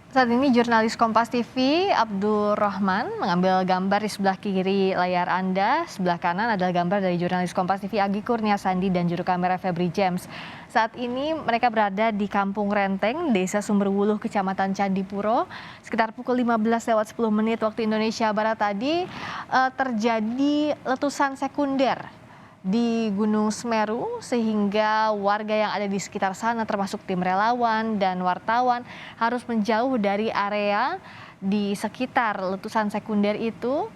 Saat ini jurnalis Kompas TV Abdul Rahman mengambil gambar di sebelah kiri layar Anda. Sebelah kanan adalah gambar dari jurnalis Kompas TV Agi Kurnia Sandi dan juru kamera Febri James. Saat ini mereka berada di Kampung Renteng, Desa Sumberwuluh, Kecamatan Candipuro. Sekitar pukul 15:10 waktu Indonesia Barat tadi terjadi letusan sekunder di Gunung Semeru sehingga warga yang ada di sekitar sana termasuk tim relawan dan wartawan harus menjauh dari area di sekitar letusan sekunder itu.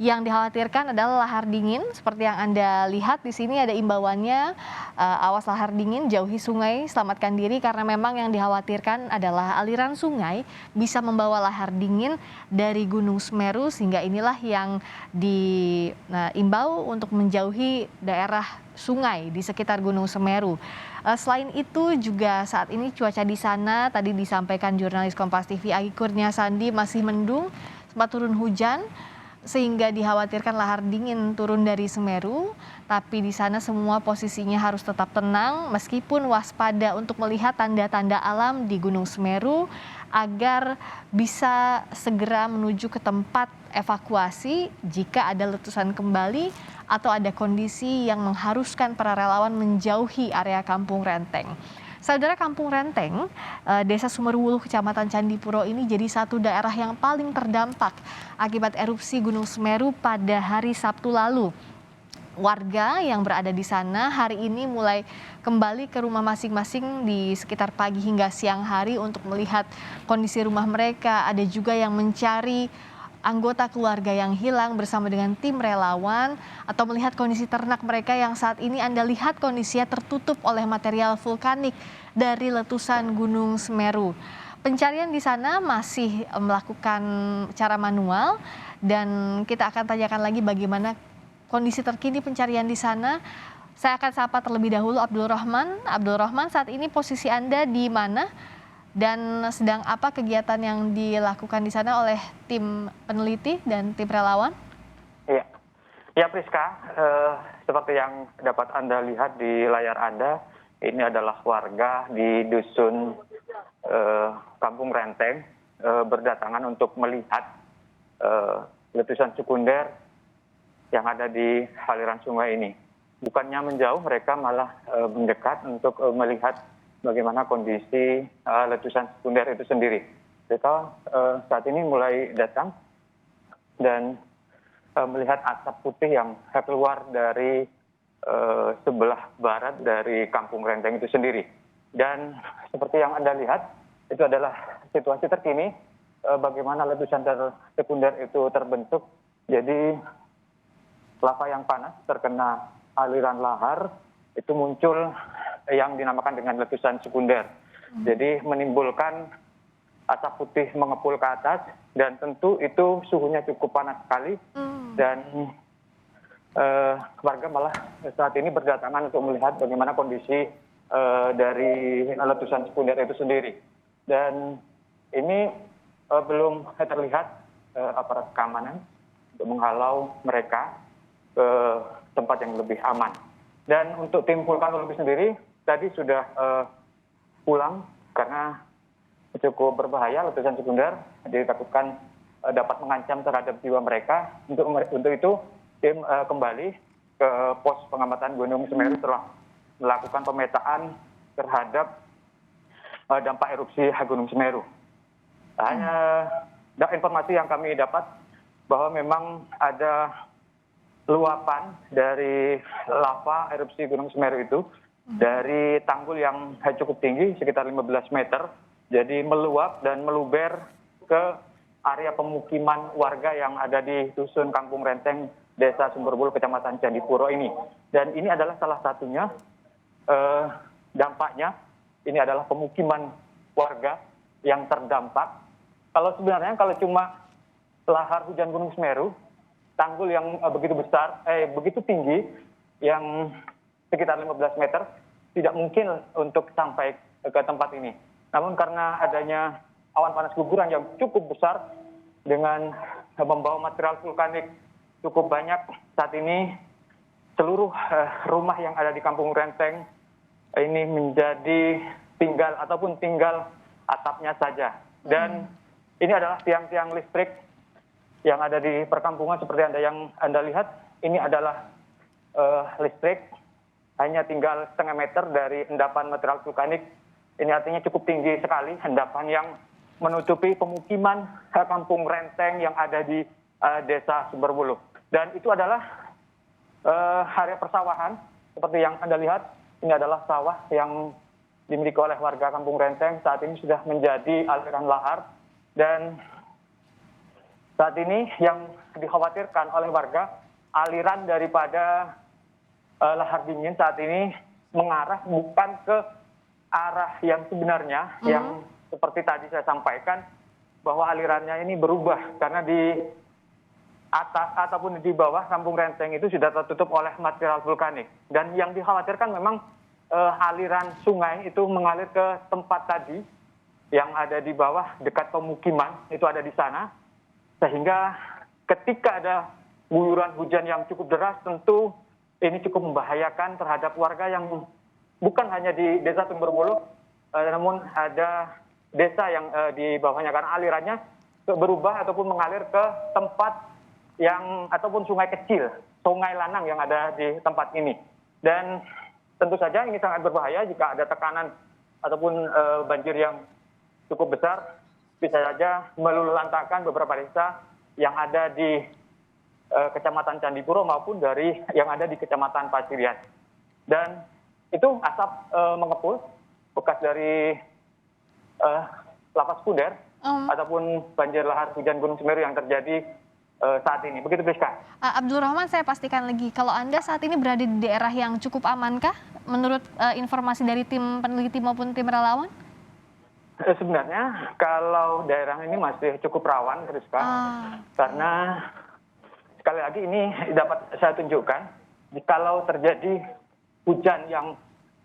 Yang dikhawatirkan adalah lahar dingin seperti yang Anda lihat di sini ada imbauannya, awas lahar dingin, jauhi sungai, selamatkan diri karena memang yang dikhawatirkan adalah aliran sungai bisa membawa lahar dingin dari Gunung Semeru sehingga inilah yang diimbau untuk menjauhi daerah sungai di sekitar Gunung Semeru. Selain itu juga saat ini cuaca di sana tadi disampaikan jurnalis Kompas TV Agi Kurnia Sandi masih mendung, sempat turun hujan sehingga dikhawatirkan lahar dingin turun dari Semeru, tapi di sana semua posisinya harus tetap tenang meskipun waspada untuk melihat tanda-tanda alam di Gunung Semeru agar bisa segera menuju ke tempat evakuasi jika ada letusan kembali atau ada kondisi yang mengharuskan para relawan menjauhi area Kampung Renteng. Saudara, Kampung Renteng, Desa Sumberwuluh, Kecamatan Candipuro ini jadi satu daerah yang paling terdampak akibat erupsi Gunung Semeru pada hari Sabtu lalu. Warga yang berada di sana hari ini mulai kembali ke rumah masing-masing di sekitar pagi hingga siang hari untuk melihat kondisi rumah mereka. Ada juga yang mencari anggota keluarga yang hilang bersama dengan tim relawan atau melihat kondisi ternak mereka yang saat ini Anda lihat kondisinya tertutup oleh material vulkanik dari letusan Gunung Semeru. Pencarian di sana masih melakukan cara manual dan kita akan tanyakan lagi bagaimana kondisi terkini pencarian di sana. Saya akan sapa terlebih dahulu Abdul Rahman. Abdul Rahman, saat ini posisi Anda di mana? Dan sedang apa kegiatan yang dilakukan di sana oleh tim peneliti dan tim relawan? Iya, ya Priska, seperti yang dapat Anda lihat di layar Anda, ini adalah warga di dusun Kampung Renteng berdatangan untuk melihat letusan sekunder yang ada di aliran sungai ini. Bukannya menjauh, mereka malah mendekat untuk melihat bagaimana kondisi letusan sekunder itu sendiri. Mereka saat ini mulai datang dan melihat asap putih yang keluar dari sebelah barat dari Kampung Renteng itu sendiri. Dan seperti yang Anda lihat, itu adalah situasi terkini bagaimana letusan sekunder itu terbentuk. Jadi lava yang panas terkena aliran lahar itu muncul yang dinamakan dengan letusan sekunder. Jadi menimbulkan asap putih mengepul ke atas dan tentu itu suhunya cukup panas sekali dan warga malah saat ini berdatangan untuk melihat bagaimana kondisi dari letusan sekunder itu sendiri. Dan ini belum terlihat aparat keamanan untuk menghalau mereka ke tempat yang lebih aman. Dan untuk tim vulkanologi sendiri tadi sudah pulang karena cukup berbahaya letusan sekunder, ditakutkan dapat mengancam terhadap jiwa mereka. Untuk itu tim kembali ke pos pengamatan Gunung Semeru setelah melakukan pemetaan terhadap dampak erupsi Gunung Semeru. Hanya informasi yang kami dapat bahwa memang ada luapan dari lava erupsi Gunung Semeru itu dari tanggul yang cukup tinggi sekitar 15 meter, jadi meluap dan meluber ke area pemukiman warga yang ada di dusun Kampung Renteng, Desa Sumberwuluh, Kecamatan Candipuro ini. Dan ini adalah salah satunya dampaknya, ini adalah pemukiman warga yang terdampak. Kalau sebenarnya kalau cuma lahar hujan Gunung Semeru, tanggul yang begitu besar, begitu tinggi, yang sekitar 15 meter, tidak mungkin untuk sampai ke tempat ini. Namun karena adanya awan panas guguran yang cukup besar dengan membawa material vulkanik cukup banyak, saat ini seluruh rumah yang ada di Kampung Renteng ini menjadi tinggal atapnya saja. Dan ini adalah tiang-tiang listrik yang ada di perkampungan seperti yang Anda lihat. Ini adalah listrik hanya tinggal setengah meter dari endapan material vulkanik. Ini artinya cukup tinggi sekali endapan yang menutupi pemukiman Kampung Renteng yang ada di Desa Sumberbuluh. Dan itu adalah area persawahan seperti yang Anda lihat. Ini adalah sawah yang dimiliki oleh warga Kampung Renteng. Saat ini sudah menjadi aliran lahar, dan saat ini yang dikhawatirkan oleh warga, aliran daripada lahar dingin saat ini mengarah bukan ke arah yang sebenarnya, yang seperti tadi saya sampaikan, bahwa alirannya ini berubah karena di atas ataupun di bawah Kampung Renteng itu sudah tertutup oleh material vulkanik. Dan yang dikhawatirkan memang aliran sungai itu mengalir ke tempat tadi yang ada di bawah dekat pemukiman, itu ada di sana. Sehingga ketika ada guyuran hujan yang cukup deras, tentu ini cukup membahayakan terhadap warga yang bukan hanya di Desa Sumberbuluh, namun ada desa yang di bawahnya, karena alirannya berubah ataupun mengalir ke tempat yang ataupun sungai kecil, Sungai Lanang yang ada di tempat ini. Dan tentu saja ini sangat berbahaya jika ada tekanan ataupun banjir yang cukup besar, bisa saja meluluhlantakkan beberapa desa yang ada di Kecamatan Candipuro maupun dari yang ada di Kecamatan Pasirian. Dan itu asap mengepul bekas dari lapas Sekunder ataupun banjir lahar hujan Gunung Semeru yang terjadi saat ini. Begitu, Priska. Abdul Rahman, saya pastikan lagi, kalau Anda saat ini berada di daerah yang cukup amankah menurut informasi dari tim peneliti maupun tim relawan? Sebenarnya kalau daerah ini masih cukup rawan, Priska, karena sekali lagi ini dapat saya tunjukkan, kalau terjadi hujan yang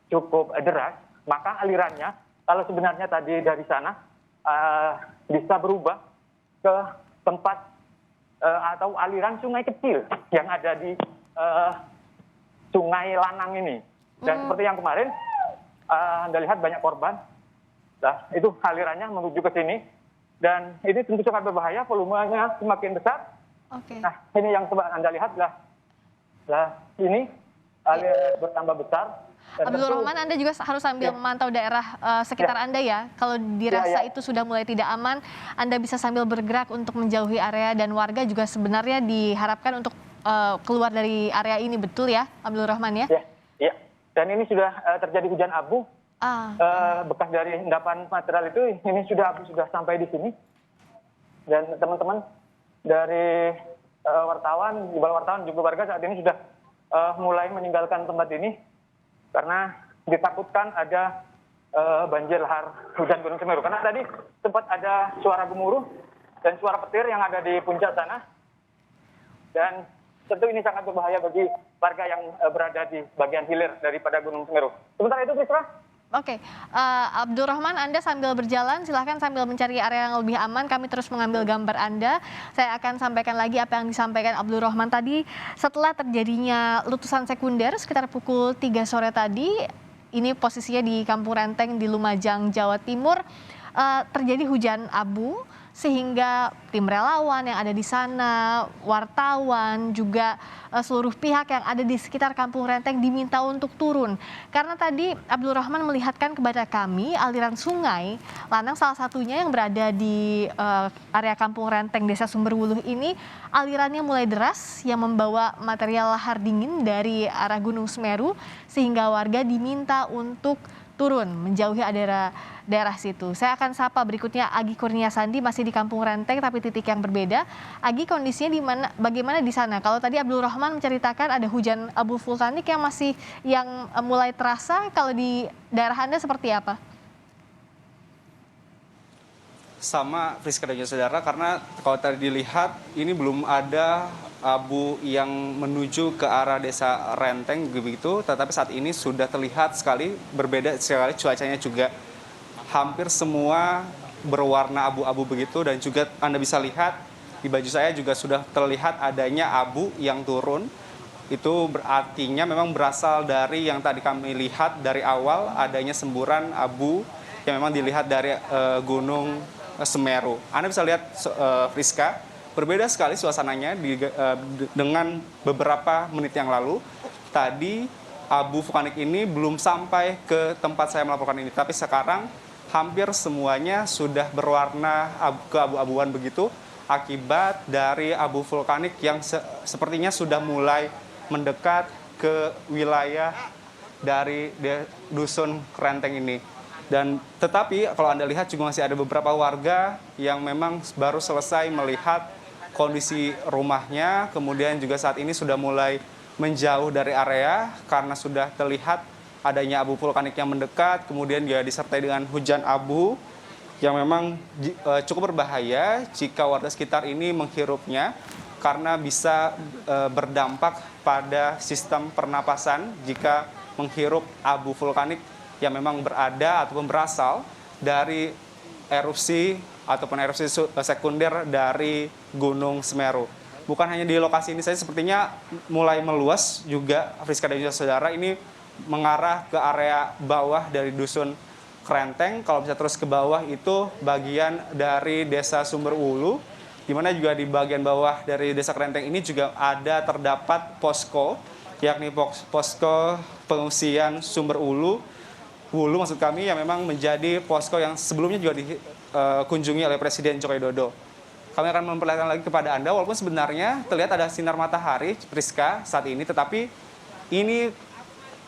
cukup deras, maka alirannya, kalau sebenarnya tadi dari sana bisa berubah ke tempat atau aliran sungai kecil yang ada di Sungai Lanang ini. Dan seperti yang kemarin, Anda lihat banyak korban. Nah, itu alirannya menuju ke sini. Dan ini tentu sangat berbahaya, volumenya semakin besar. Nah, ini yang coba Anda lihat lah ini aliran bertambah besar. Abdul Rahman, Anda juga harus sambil memantau daerah sekitar Anda ya. Kalau dirasa itu sudah mulai tidak aman, Anda bisa sambil bergerak untuk menjauhi area, dan warga juga sebenarnya diharapkan untuk keluar dari area ini, betul ya Abdul Rahman ya? Iya. Dan ini sudah terjadi hujan abu. Bekas dari endapan material itu, ini sudah sampai di sini. Dan teman-teman dari wartawan, jubal wartawan juga warga saat ini sudah mulai meninggalkan tempat ini karena ditakutkan ada banjir lahar hujan Gunung Semeru. Karena tadi sempat ada suara gemuruh dan suara petir yang ada di puncak sana. Dan tentu ini sangat berbahaya bagi warga yang berada di bagian hilir daripada Gunung Semeru. Sementara itu, Prisca. Abdul Rahman, Anda sambil berjalan, silahkan sambil mencari area yang lebih aman. Kami terus mengambil gambar Anda. Saya akan sampaikan lagi apa yang disampaikan Abdul Rahman tadi. Setelah terjadinya letusan sekunder sekitar pukul 3 sore tadi, ini posisinya di Kampung Renteng di Lumajang, Jawa Timur, terjadi hujan abu, sehingga tim relawan yang ada di sana, wartawan, juga seluruh pihak yang ada di sekitar Kampung Renteng diminta untuk turun. Karena tadi Abdul Rahman melihatkan kepada kami aliran sungai Lanang salah satunya yang berada di area Kampung Renteng Desa Sumberwuluh ini, alirannya mulai deras yang membawa material lahar dingin dari arah Gunung Semeru, sehingga warga diminta untuk turun menjauhi daerah situ. Saya akan sapa berikutnya Agi Kurnia Sandi, masih di Kampung Renteng tapi titik yang berbeda. Agi, kondisinya bagaimana di sana? Kalau tadi Abdul Rahman menceritakan ada hujan abu vulkanik yang mulai terasa, kalau di daerah Anda seperti apa? Sama, Friska dan saudara, karena kalau tadi dilihat ini belum ada abu yang menuju ke arah Desa Renteng begitu, tetapi saat ini sudah terlihat sekali berbeda sekali, cuacanya juga hampir semua berwarna abu-abu begitu, dan juga Anda bisa lihat di baju saya juga sudah terlihat adanya abu yang turun. Itu berartinya memang berasal dari yang tadi kami lihat dari awal, adanya semburan abu yang memang dilihat dari Gunung Semeru. Anda bisa lihat, Friska, berbeda sekali suasananya dengan beberapa menit yang lalu. Tadi abu vulkanik ini belum sampai ke tempat saya melaporkan ini, tapi sekarang hampir semuanya sudah berwarna keabu-abuan begitu akibat dari abu vulkanik yang sepertinya sudah mulai mendekat ke wilayah dari dusun Renteng ini. Dan tetapi kalau Anda lihat juga masih ada beberapa warga yang memang baru selesai melihat kondisi rumahnya, kemudian juga saat ini sudah mulai menjauh dari area karena sudah terlihat adanya abu vulkanik yang mendekat, kemudian juga disertai dengan hujan abu yang memang cukup berbahaya jika warga sekitar ini menghirupnya karena bisa berdampak pada sistem pernapasan jika menghirup abu vulkanik yang memang berada ataupun berasal dari erupsi ataupun erupsi sekunder dari Gunung Semeru. Bukan hanya di lokasi ini saja, sepertinya mulai meluas juga, Friska dan juga saudara, ini mengarah ke area bawah dari dusun Krenteng. Kalau bisa terus ke bawah itu bagian dari desa Sumber Ulu, di mana juga di bagian bawah dari desa Krenteng ini juga terdapat posko, yakni posko pengungsian Sumber Ulu maksud kami, yang memang menjadi posko yang sebelumnya juga dikunjungi oleh Presiden Joko Widodo. Kami akan memperlihatkan lagi kepada Anda, walaupun sebenarnya terlihat ada sinar matahari, Priska, saat ini, tetapi ini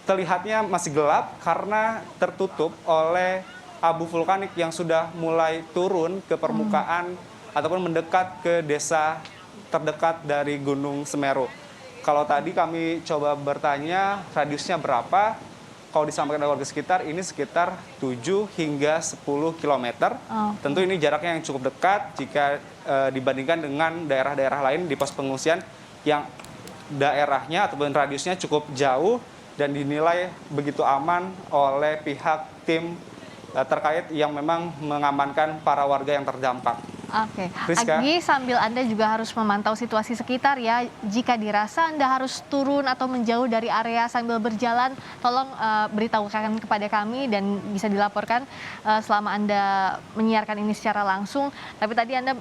terlihatnya masih gelap karena tertutup oleh abu vulkanik yang sudah mulai turun ke permukaan ataupun mendekat ke desa terdekat dari Gunung Semeru. Kalau tadi kami coba bertanya radiusnya berapa, kalau disampaikan oleh warga sekitar, ini sekitar 7 hingga 10 km. Tentu ini jaraknya yang cukup dekat jika dibandingkan dengan daerah-daerah lain di pos pengungsian yang daerahnya ataupun radiusnya cukup jauh dan dinilai begitu aman oleh pihak tim terkait yang memang mengamankan para warga yang terdampak. Oke, Friska. Agi, sambil Anda juga harus memantau situasi sekitar ya. Jika dirasa Anda harus turun atau menjauh dari area sambil berjalan, tolong beritahukan kepada kami dan bisa dilaporkan selama Anda menyiarkan ini secara langsung. Tapi tadi Anda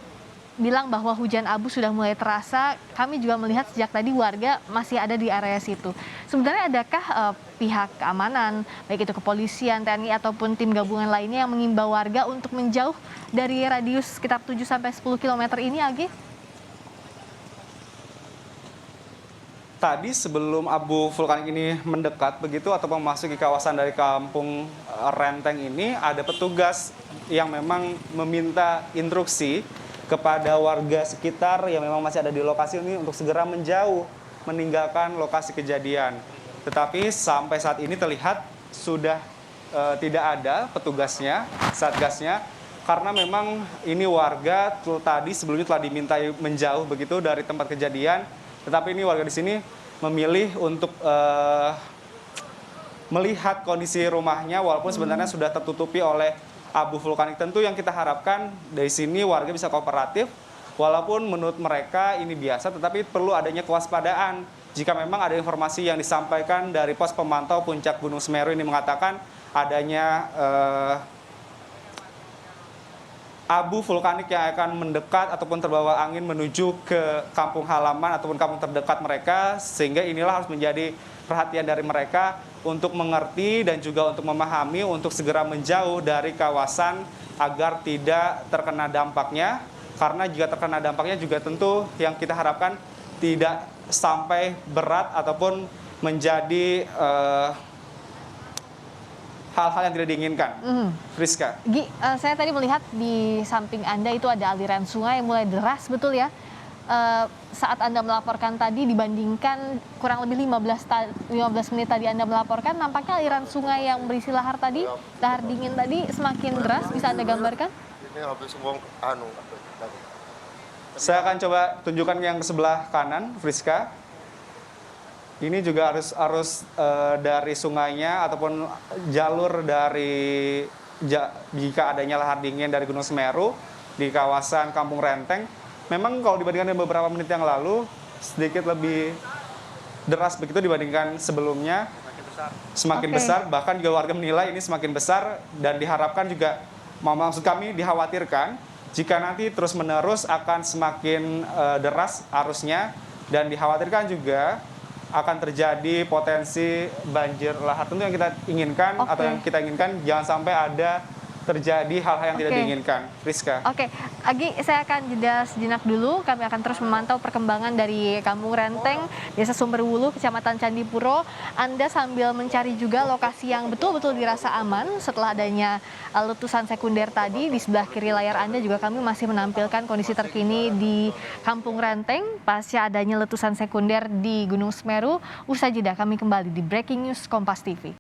bilang bahwa hujan abu sudah mulai terasa. Kami juga melihat sejak tadi warga masih ada di area situ. Sebenarnya adakah pihak keamanan, baik itu kepolisian, TNI ataupun tim gabungan lainnya yang mengimbau warga untuk menjauh dari radius sekitar 7-10 km ini, Agi? Tadi sebelum abu vulkanik ini mendekat begitu atau memasuki kawasan dari kampung Renteng ini, ada petugas yang memang meminta instruksi kepada warga sekitar yang memang masih ada di lokasi ini untuk segera menjauh, meninggalkan lokasi kejadian. Tetapi sampai saat ini terlihat sudah tidak ada petugasnya, satgasnya, karena memang ini warga tadi sebelumnya telah diminta menjauh begitu dari tempat kejadian, tetapi ini warga di sini memilih untuk melihat kondisi rumahnya walaupun sebenarnya sudah tertutupi oleh abu vulkanik. Tentu yang kita harapkan dari sini warga bisa kooperatif, walaupun menurut mereka ini biasa, tetapi perlu adanya kewaspadaan. Jika memang ada informasi yang disampaikan dari pos pemantau puncak Gunung Semeru ini mengatakan adanya abu vulkanik yang akan mendekat ataupun terbawa angin menuju ke kampung halaman ataupun kampung terdekat mereka, sehingga inilah harus menjadi perhatian dari mereka untuk mengerti dan juga untuk memahami untuk segera menjauh dari kawasan agar tidak terkena dampaknya. Karena jika terkena dampaknya juga tentu yang kita harapkan tidak sampai berat ataupun menjadi hal-hal yang tidak diinginkan. Friska. Saya tadi melihat di samping Anda itu ada aliran sungai yang mulai deras, betul ya? Saat Anda melaporkan tadi dibandingkan kurang lebih 15 menit tadi Anda melaporkan, nampaknya aliran sungai yang berisi lahar dingin tadi semakin deras. Bisa Anda gambarkan? Ini habis buang Saya akan coba tunjukkan yang ke sebelah kanan, Friska. Ini juga arus dari sungainya ataupun jalur dari jika adanya lahar dingin dari Gunung Semeru di kawasan Kampung Renteng. Memang kalau dibandingkan dengan beberapa menit yang lalu sedikit lebih deras begitu dibandingkan sebelumnya. Semakin besar, bahkan juga warga menilai ini semakin besar dan diharapkan juga, maksud kami dikhawatirkan jika nanti terus-menerus akan semakin deras arusnya dan dikhawatirkan juga akan terjadi potensi banjir lahar. Tentu yang kita inginkan atau yang kita inginkan jangan sampai ada terjadi hal-hal yang tidak diinginkan. Rizka. Oke, Agi, saya akan jeda sejenak dulu. Kami akan terus memantau perkembangan dari Kampung Renteng, Desa Sumberwulu, Kecamatan Candipuro. Anda sambil mencari juga lokasi yang betul-betul dirasa aman setelah adanya letusan sekunder tadi. Di sebelah kiri layar Anda juga kami masih menampilkan kondisi terkini di Kampung Renteng pasca adanya letusan sekunder di Gunung Semeru. Usai jeda kami kembali di Breaking News Kompas TV.